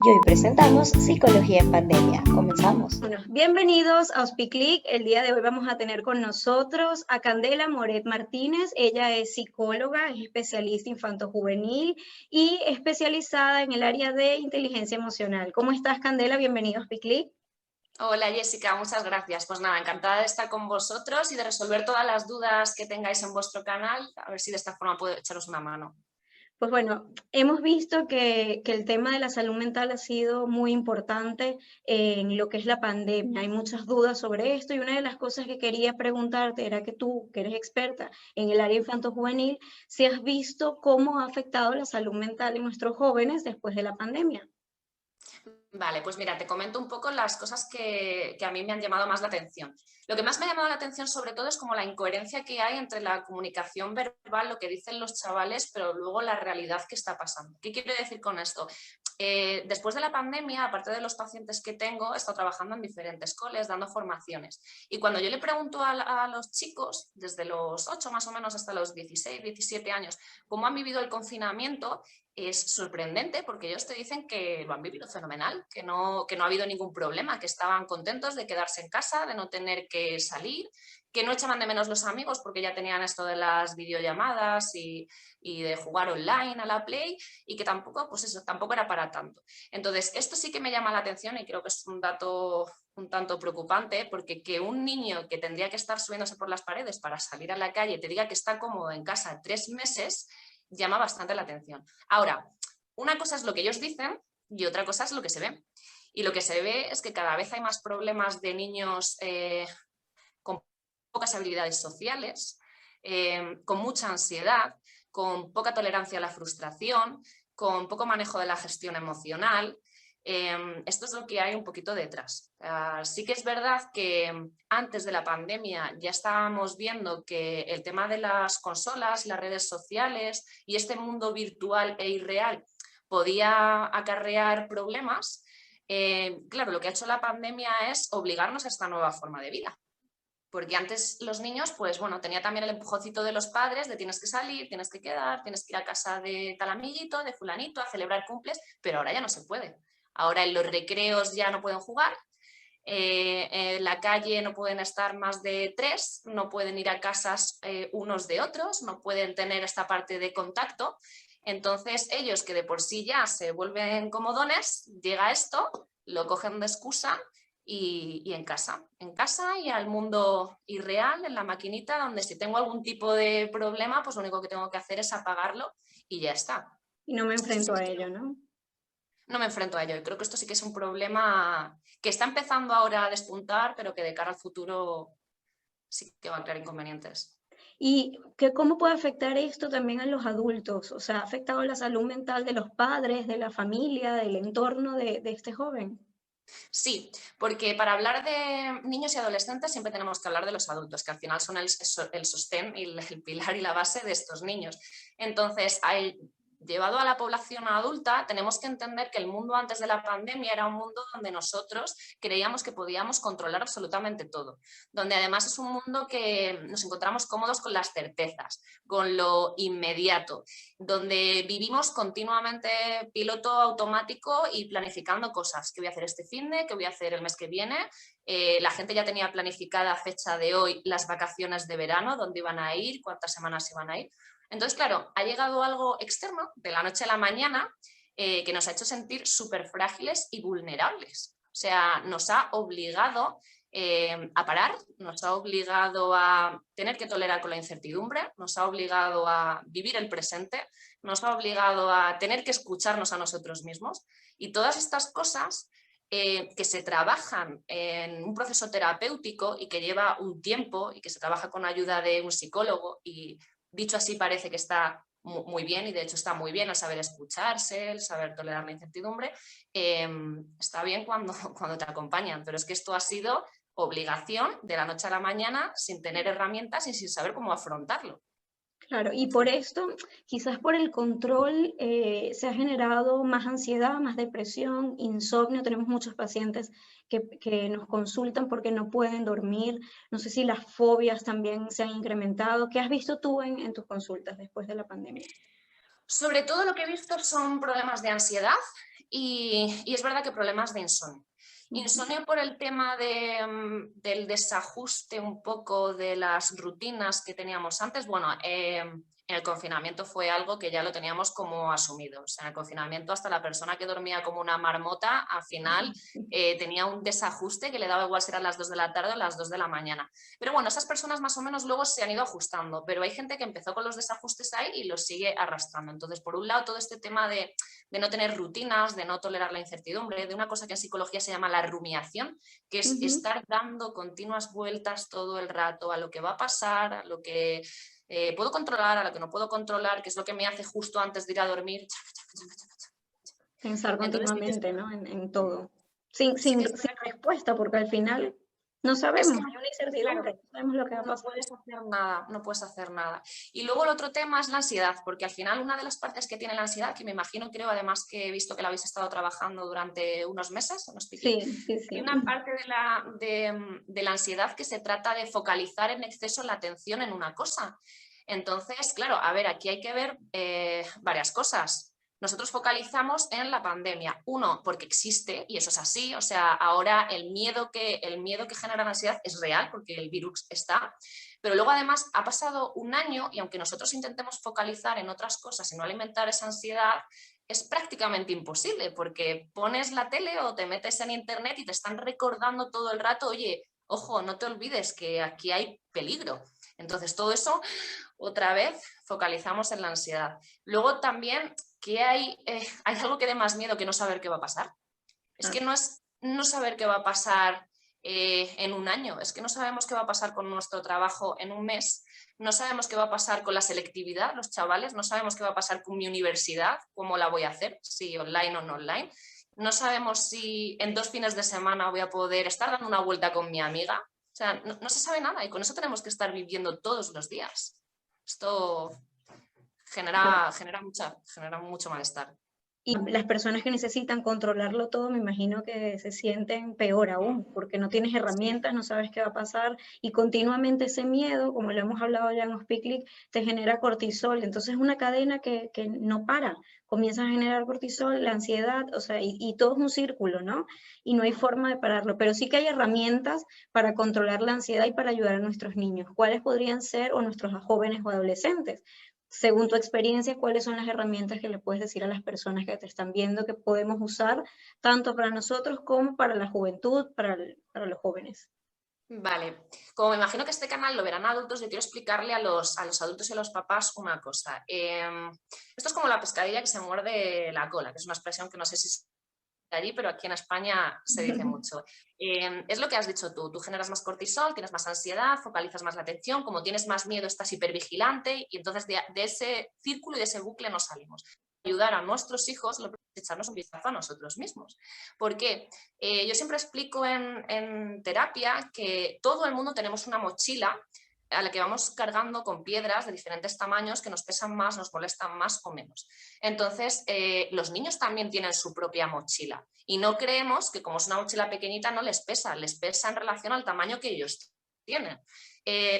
Y hoy presentamos Psicología en Pandemia. Comenzamos. Bueno, bienvenidos a Hospiclick. El día de hoy vamos a tener con nosotros a Candela Moret Martínez. Ella es psicóloga, es especialista infanto-juvenil y especializada en el área de inteligencia emocional. ¿Cómo estás, Candela? Bienvenido a Hospiclick. Hola Jessica, muchas gracias. Pues nada, encantada de estar con vosotros y de resolver todas las dudas que tengáis en vuestro canal, a ver si de esta forma puedo echaros una mano. Pues bueno, hemos visto que el tema de la salud mental ha sido muy importante en lo que es la pandemia. Hay muchas dudas sobre esto y una de las cosas que quería preguntarte era que tú, que eres experta en el área infanto-juvenil, si has visto cómo ha afectado la salud mental de nuestros jóvenes después de la pandemia. Vale, pues mira, te comento un poco las cosas que a mí me han llamado más la atención. Lo que más me ha llamado la atención sobre todo es como la incoherencia que hay entre la comunicación verbal, lo que dicen los chavales, pero luego la realidad que está pasando. ¿Qué quiero decir con esto? Después de la pandemia, aparte de los pacientes que tengo, he estado trabajando en diferentes coles, dando formaciones. Y cuando yo le pregunto a los chicos, desde los 8 más o menos hasta los 16, 17 años, cómo han vivido el confinamiento, es sorprendente porque ellos te dicen que lo han vivido fenomenal, que no ha habido ningún problema, que estaban contentos de quedarse en casa, de no tener que salir, que no echaban de menos los amigos porque ya tenían esto de las videollamadas y de jugar online a la Play y que tampoco, pues eso, tampoco era para tanto. Entonces, esto sí que me llama la atención y creo que es un dato un tanto preocupante porque que un niño que tendría que estar subiéndose por las paredes para salir a la calle te diga que está cómodo en casa 3 meses llama bastante la atención. Ahora, una cosa es lo que ellos dicen y otra cosa es lo que se ve. Y lo que se ve es que cada vez hay más problemas de niños con pocas habilidades sociales, con mucha ansiedad, con poca tolerancia a la frustración, con poco manejo de la gestión emocional. Esto es lo que hay un poquito detrás. Sí que es verdad que antes de la pandemia ya estábamos viendo que el tema de las consolas, las redes sociales y este mundo virtual e irreal podía acarrear problemas. Claro, lo que ha hecho la pandemia es obligarnos a esta nueva forma de vida. Porque antes los niños, pues bueno, tenía también el empujoncito de los padres de tienes que salir, tienes que quedar, tienes que ir a casa de tal amiguito, de fulanito, a celebrar cumples, pero ahora ya no se puede. Ahora en los recreos ya no pueden jugar, en la calle no pueden estar más de 3, no pueden ir a casas unos de otros, no pueden tener esta parte de contacto. Entonces ellos que de por sí ya se vuelven comodones, llega esto, lo cogen de excusa y en casa y al mundo irreal, en la maquinita, donde si tengo algún tipo de problema, pues lo único que tengo que hacer es apagarlo y ya está. Y no me Esto sí enfrento a que ello, ¿no? no me enfrento a ello y creo que esto sí que es un problema que está empezando ahora a despuntar, pero que de cara al futuro sí que va a crear inconvenientes. Y cómo puede afectar esto también a los adultos, o sea, ha afectado la salud mental de los padres, de la familia, del entorno de este joven. Sí, porque para hablar de niños y adolescentes siempre tenemos que hablar de los adultos, que al final son el sostén y el pilar y la base de estos niños. Entonces, llevado a la población adulta, tenemos que entender que el mundo antes de la pandemia era un mundo donde nosotros creíamos que podíamos controlar absolutamente todo, donde además es un mundo que nos encontramos cómodos con las certezas, con lo inmediato, donde vivimos continuamente piloto automático y planificando cosas. ¿Qué voy a hacer este finde? ¿Qué voy a hacer el mes que viene? La gente ya tenía planificada a fecha de hoy las vacaciones de verano, dónde iban a ir, cuántas semanas iban a ir. Entonces, claro, ha llegado algo externo de la noche a la mañana que nos ha hecho sentir súper frágiles y vulnerables. O sea, nos ha obligado a parar, nos ha obligado a tener que tolerar con la incertidumbre, nos ha obligado a vivir el presente, nos ha obligado a tener que escucharnos a nosotros mismos y todas estas cosas que se trabajan en un proceso terapéutico y que lleva un tiempo y que se trabaja con ayuda de un psicólogo y dicho así parece que está muy bien y de hecho está muy bien el saber escucharse, el saber tolerar la incertidumbre, está bien cuando te acompañan, pero es que esto ha sido obligación de la noche a la mañana sin tener herramientas y sin saber cómo afrontarlo. Claro, y por esto, quizás por el control, se ha generado más ansiedad, más depresión, insomnio. Tenemos muchos pacientes que nos consultan porque no pueden dormir. No sé si las fobias también se han incrementado. ¿Qué has visto tú en tus consultas después de la pandemia? Sobre todo lo que he visto son problemas de ansiedad y es verdad que problemas de insomnio. Insomnio por el tema del desajuste un poco de las rutinas que teníamos antes. Bueno, en el confinamiento fue algo que ya lo teníamos como asumido. O sea, en el confinamiento hasta la persona que dormía como una marmota, al final tenía un desajuste que le daba igual si eran las 2 de la tarde o las 2 de la mañana. Pero bueno, esas personas más o menos luego se han ido ajustando, pero hay gente que empezó con los desajustes ahí y los sigue arrastrando. Entonces, por un lado, todo este tema de no tener rutinas, de no tolerar la incertidumbre, de una cosa que en psicología se llama la rumiación, que es estar dando continuas vueltas todo el rato a lo que va a pasar, a lo que puedo controlar, a lo que no puedo controlar, que es lo que me hace justo antes de ir a dormir. Pensar Entonces, continuamente, ¿no? En todo. Sin sí que respuesta, porque al final no sabemos, hay una incertidumbre, no sabemos lo que va a no pasar. puedes hacer nada, no puedes hacer nada. Y luego el otro tema es la ansiedad, porque al final una de las partes que tiene la ansiedad, que me imagino, creo además que he visto que la habéis estado trabajando durante unos meses, Sí. hay una parte de la ansiedad que se trata de focalizar en exceso la atención en una cosa. Entonces, claro, a ver, aquí hay que ver varias cosas. Nosotros focalizamos en la pandemia. Uno, porque existe, y eso es así. O sea, ahora el miedo que genera la ansiedad es real, porque el virus está. Pero luego, además, ha pasado un año y aunque nosotros intentemos focalizar en otras cosas y no alimentar esa ansiedad, es prácticamente imposible, porque pones la tele o te metes en internet y te están recordando todo el rato, oye, ojo, no te olvides que aquí hay peligro. Entonces, todo eso, otra vez, focalizamos en la ansiedad. Luego también, que hay algo que dé más miedo que no saber qué va a pasar. Es que no es no saber qué va a pasar en un año, es que no sabemos qué va a pasar con nuestro trabajo en un mes, no sabemos qué va a pasar con la selectividad, los chavales, no sabemos qué va a pasar con mi universidad, cómo la voy a hacer, si online o no online. No sabemos si en 2 fines de semana voy a poder estar dando una vuelta con mi amiga. O sea, no se sabe nada y con eso tenemos que estar viviendo todos los días. Esto genera mucho malestar. Y las personas que necesitan controlarlo todo, me imagino que se sienten peor aún, porque no tienes herramientas, no sabes qué va a pasar, y continuamente ese miedo, como lo hemos hablado ya en Hospiclic, te genera cortisol. Entonces es una cadena que no para. Comienzas a generar cortisol, la ansiedad, o sea, y todo es un círculo, ¿no? Y no hay forma de pararlo. Pero sí que hay herramientas para controlar la ansiedad y para ayudar a nuestros niños. ¿Cuáles podrían ser, o nuestros jóvenes o adolescentes? Según tu experiencia, ¿cuáles son las herramientas que le puedes decir a las personas que te están viendo que podemos usar tanto para nosotros como para la juventud, para los jóvenes? Vale, como me imagino que este canal lo verán adultos, yo quiero explicarle a los adultos y a los papás una cosa. Esto es como la pescadilla que se muerde la cola, que es una expresión que no sé si es de allí, pero aquí en España se dice mucho. Es lo que has dicho tú generas más cortisol, tienes más ansiedad, focalizas más la atención, como tienes más miedo estás hipervigilante y entonces de ese círculo y de ese bucle no salimos. Ayudar a nuestros hijos, lo primero es echarnos un vistazo a nosotros mismos. ¿Por qué? Yo siempre explico en terapia que todo el mundo tenemos una mochila a la que vamos cargando con piedras de diferentes tamaños que nos pesan más, nos molestan más o menos. Entonces, los niños también tienen su propia mochila y no creemos que como es una mochila pequeñita no les pesa en relación al tamaño que ellos tienen.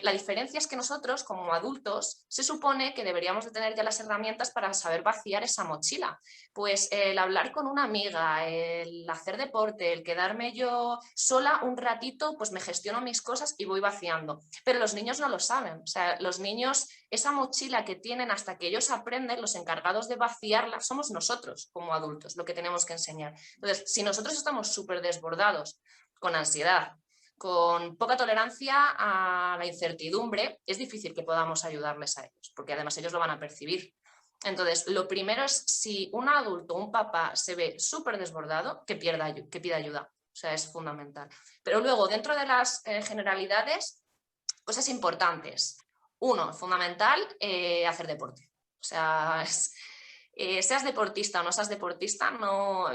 La diferencia es que nosotros, como adultos, se supone que deberíamos de tener ya las herramientas para saber vaciar esa mochila. Pues el hablar con una amiga, el hacer deporte, el quedarme yo sola un ratito, pues me gestiono mis cosas y voy vaciando. Pero los niños no lo saben. O sea, los niños, esa mochila que tienen hasta que ellos aprenden, los encargados de vaciarla, somos nosotros como adultos, lo que tenemos que enseñar. Entonces, si nosotros estamos súper desbordados, con ansiedad, con poca tolerancia a la incertidumbre, es difícil que podamos ayudarles a ellos, porque además ellos lo van a percibir. Entonces, lo primero es, si un adulto, un papá, se ve súper desbordado, que pida ayuda. O sea, es fundamental. Pero luego, dentro de las generalidades, cosas importantes. Uno, fundamental, hacer deporte. O sea, seas deportista o no seas deportista,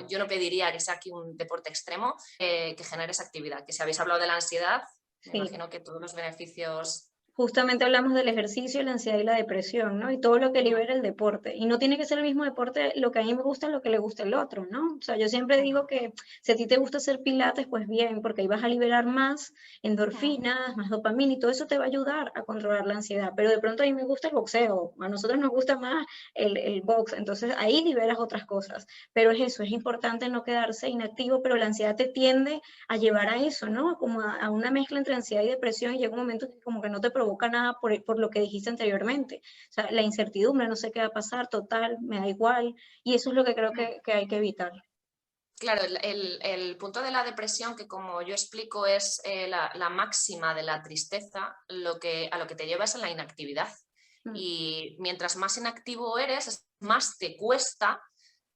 yo no pediría que sea aquí un deporte extremo, que genere esa actividad. Que si habéis hablado de la ansiedad, me imagino que todos los beneficios justamente hablamos del ejercicio, la ansiedad y la depresión, ¿no? Y todo lo que libera el deporte. Y no tiene que ser el mismo deporte lo que a mí me gusta, lo que le gusta al otro, ¿no? O sea, yo siempre digo que si a ti te gusta hacer pilates, pues bien, porque ahí vas a liberar más endorfinas, más dopamina y todo eso te va a ayudar a controlar la ansiedad. Pero de pronto a mí me gusta el boxeo, a nosotros nos gusta más el box, entonces ahí liberas otras cosas. Pero es eso, es importante no quedarse inactivo, pero la ansiedad te tiende a llevar a eso, ¿no? Como a una mezcla entre ansiedad y depresión y llega un momento que como que no te provoca nada por lo que dijiste anteriormente. O sea, la incertidumbre, no sé qué va a pasar, total, me da igual. Y eso es lo que creo que hay que evitar. Claro, el punto de la depresión, que como yo explico es la máxima de la tristeza, a lo que te lleva es a la inactividad. Y mientras más inactivo eres, más te cuesta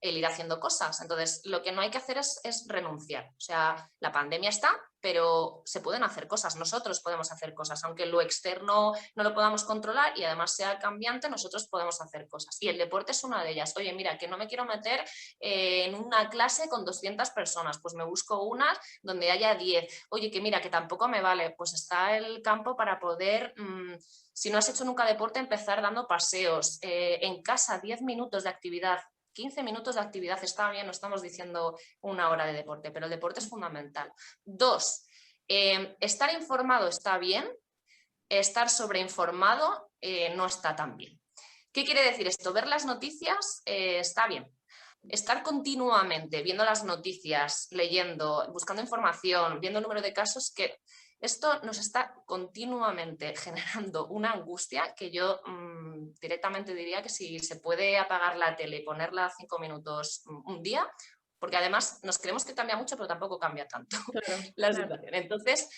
el ir haciendo cosas. Entonces, lo que no hay que hacer es renunciar. O sea, la pandemia está, pero se pueden hacer cosas. Nosotros podemos hacer cosas, aunque lo externo no lo podamos controlar y además sea cambiante, nosotros podemos hacer cosas. Y el deporte es una de ellas. Oye, mira, que no me quiero meter en una clase con 200 personas, pues me busco unas donde haya 10. Oye, que mira, que tampoco me vale, pues está el campo para poder... si no has hecho nunca deporte, empezar dando paseos. En casa, 10 minutos de actividad. 15 minutos de actividad está bien, no estamos diciendo una hora de deporte, pero el deporte es fundamental. 2, estar informado está bien, estar sobreinformado no está tan bien. ¿Qué quiere decir esto? Ver las noticias está bien. Estar continuamente viendo las noticias, leyendo, buscando información, viendo el número de casos, que esto nos está continuamente generando una angustia que yo directamente diría que si se puede apagar la tele y ponerla 5 minutos un día, porque además nos creemos que cambia mucho, pero tampoco cambia tanto Claro, la claro. situación. Entonces,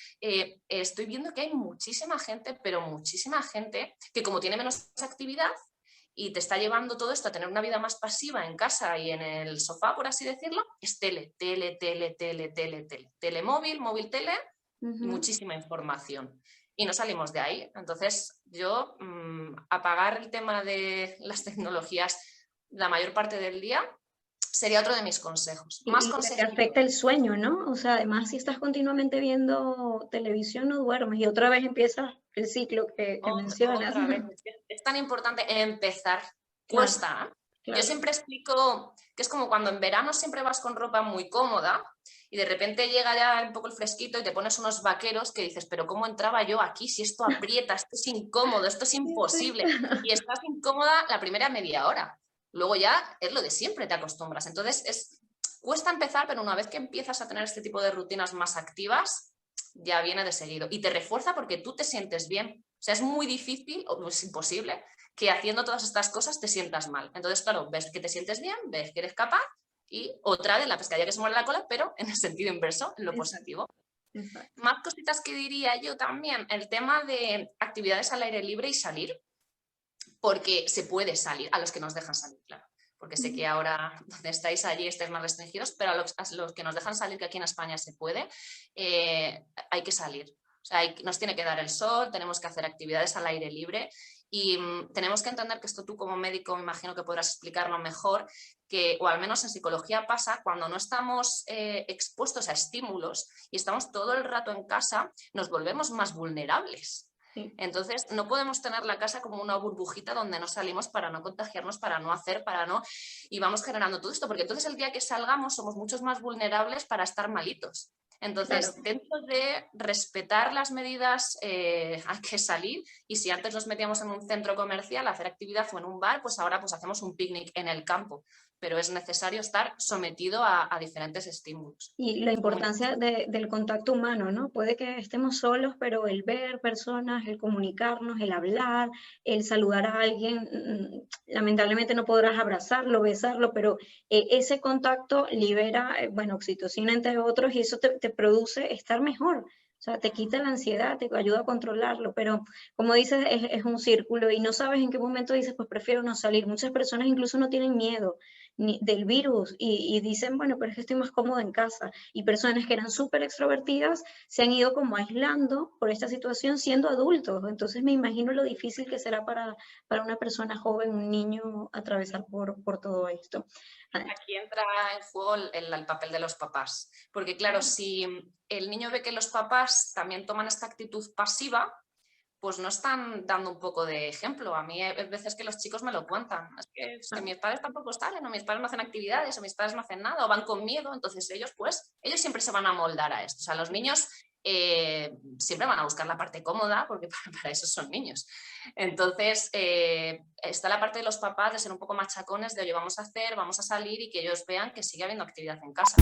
estoy viendo que hay muchísima gente, pero muchísima gente que como tiene menos actividad, y te está llevando todo esto a tener una vida más pasiva en casa y en el sofá, por así decirlo, es tele, tele, tele, tele, tele, tele, telemóvil, móvil, tele y muchísima información. Y no salimos de ahí. Entonces, yo apagar el tema de las tecnologías la mayor parte del día sería otro de mis consejos. Más Y te consejillo. afecta el sueño, ¿no? O sea, además si estás continuamente viendo televisión no duermes y otra vez empieza el ciclo que mencionas. Otra vez, es tan importante empezar, Claro, cuesta. Yo claro. siempre explico que es como cuando en verano siempre vas con ropa muy cómoda y de repente llega ya un poco el fresquito y te pones unos vaqueros que dices, pero ¿cómo entraba yo aquí? Si esto aprieta, esto es incómodo, esto es Sí, sí. imposible. Y estás incómoda la primera media hora. Luego ya es lo de siempre, te acostumbras. Entonces cuesta empezar, pero una vez que empiezas a tener este tipo de rutinas más activas, ya viene de seguido. Y te refuerza porque tú te sientes bien. O sea, es muy difícil, o es imposible, que haciendo todas estas cosas te sientas mal. Entonces, claro, ves que te sientes bien, ves que eres capaz y otra vez la pescadilla que se muere la cola, pero en el sentido inverso, en lo Exacto, positivo. exacto. Más cositas que diría yo también, el tema de actividades al aire libre y salir, porque se puede salir, a los que nos dejan salir, claro. Porque sé que ahora donde estáis allí estáis más restringidos, pero a los que nos dejan salir, que aquí en España se puede, hay que salir. O sea, nos tiene que dar el sol, tenemos que hacer actividades al aire libre y tenemos que entender que esto tú como médico me imagino que podrás explicarlo mejor, que, o al menos en psicología pasa, cuando no estamos expuestos a estímulos y estamos todo el rato en casa, nos volvemos más vulnerables. Sí. Entonces, no podemos tener la casa como una burbujita donde no salimos para no contagiarnos, para no hacer, para no... Y vamos generando todo esto, porque entonces el día que salgamos somos muchos más vulnerables para estar malitos. Claro. Entonces, dentro de respetar las medidas, hay que salir y si antes nos metíamos en un centro comercial a hacer actividad o en un bar, pues ahora pues hacemos un picnic en el campo, pero es necesario estar sometido a diferentes estímulos. Y la Por mucho importancia del contacto humano, ¿no? Puede que estemos solos, pero el ver personas, el comunicarnos, el hablar, el saludar a alguien, lamentablemente no podrás abrazarlo, besarlo, pero ese contacto libera, bueno, oxitocina entre otros y eso te produce estar mejor. O sea, te quita la ansiedad, te ayuda a controlarlo, pero como dices, es un círculo y no sabes en qué momento dices, pues prefiero no salir. Muchas personas incluso no tienen miedo del virus y dicen, bueno, pero es que estoy más cómoda en casa. Y personas que eran súper extrovertidas se han ido como aislando por esta situación siendo adultos. Entonces me imagino lo difícil que será para una persona joven, un niño, atravesar por todo esto. Aquí entra en juego el papel de los papás, porque claro, si el niño ve que los papás también toman esta actitud pasiva, pues no están dando un poco de ejemplo. A mí hay veces que los chicos me lo cuentan. Es que mis padres tampoco salen, o mis padres no hacen actividades, o mis padres no hacen nada, o van con miedo. Entonces ellos siempre se van a moldar a esto. O sea, los niños siempre van a buscar la parte cómoda, porque para eso son niños. Entonces está la parte de los papás de ser un poco machacones, de oye, vamos a salir, y que ellos vean que sigue habiendo actividad en casa.